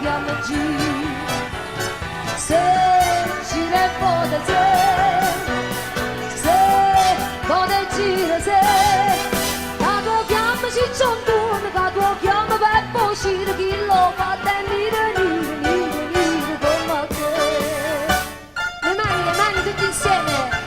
chiama G. Se ci ne può se può girare se la tua chiama Cicciondone, la tua chiama Peppo uscire chi lo fa nire come te. Le mani tutti insieme.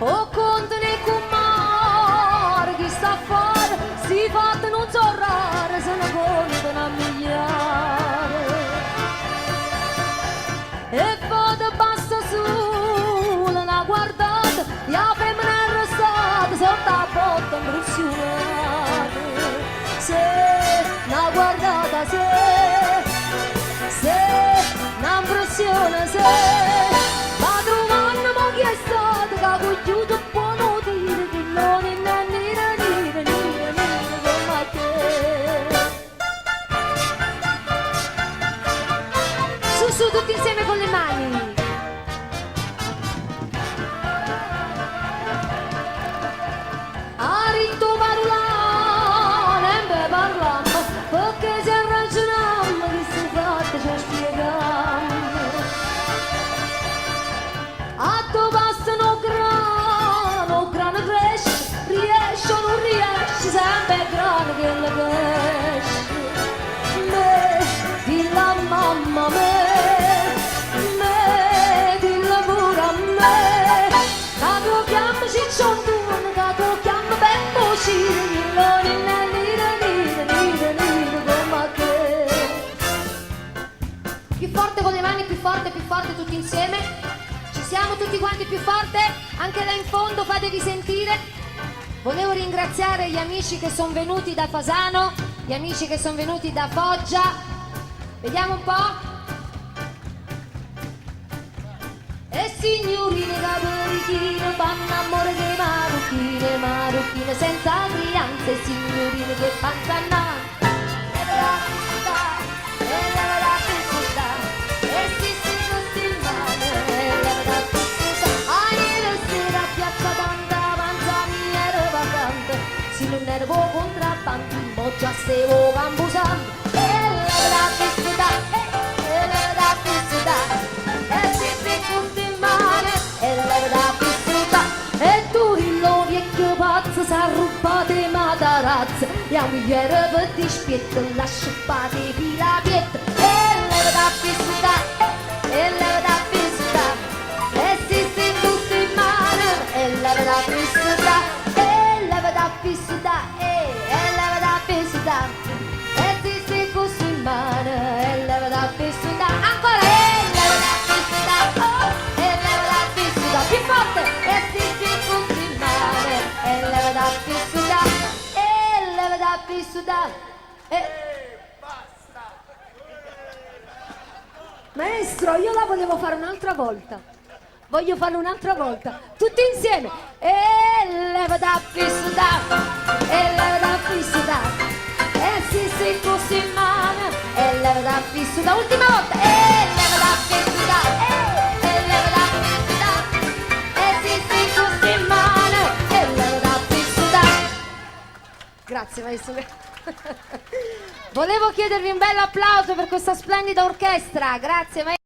O contane con mare, chi sta a fare, si fatte non so rare, se ne contano a migliare. E vado basta sola, una guardata, la femmina è arrestata, sotto a botta impressionata. Se una guardata, se una impressione, se la trovano ma chi è stata, che ha cogliuto buono dire, che non è nire come te. Su tutti insieme con le mani. Aritto parlare, e parlammo, perché se ragioniamo che si fatta ci spieghiamo. A tu basta non grano cresce, riesce o non riesce, sempre grano che le cresce. Me, di la mamma dilla pure a me, la tua chiama Cicciondone, la tua chiama Peppo uscire, non è nire come te. Più forte con le mani, più forte tutti insieme. Ci siamo tutti quanti più forte? Anche là in fondo fatevi sentire. Volevo ringraziare gli amici che sono venuti da Fasano, gli amici che sono venuti da Foggia. Vediamo un po'. E signorine caporichine fanno amore che marocchine senza crianze, signorine che fanno e si così male, sera piazza tanta panza mia era vacante, si non era po' contrabbando, mo già stevo campusando, e la festa, e si così male, e la festa, e tu il lo vecchio pazzo s'ha rubato i matarazzi, la moglie per ti spietta, la scippate fila pietta, e la festa, e la festa, e si così male, e la festa, e la festa, e la festa, e si così male, e la festa, ancora e la festa, oh, e la festa, più forte, e si così male, e la festa, e la festa, e... Maestro, io la volevo fare un'altra volta. Voglio farlo un'altra volta. Tutti insieme. E leva da festa, e leva da festa, e si così male, e leva da festa. Ultima volta. E leva da festa, e leva da festa, e si così male, e leva da festa. Grazie maestro. Volevo chiedervi un bel applauso per questa splendida orchestra. Grazie maestro.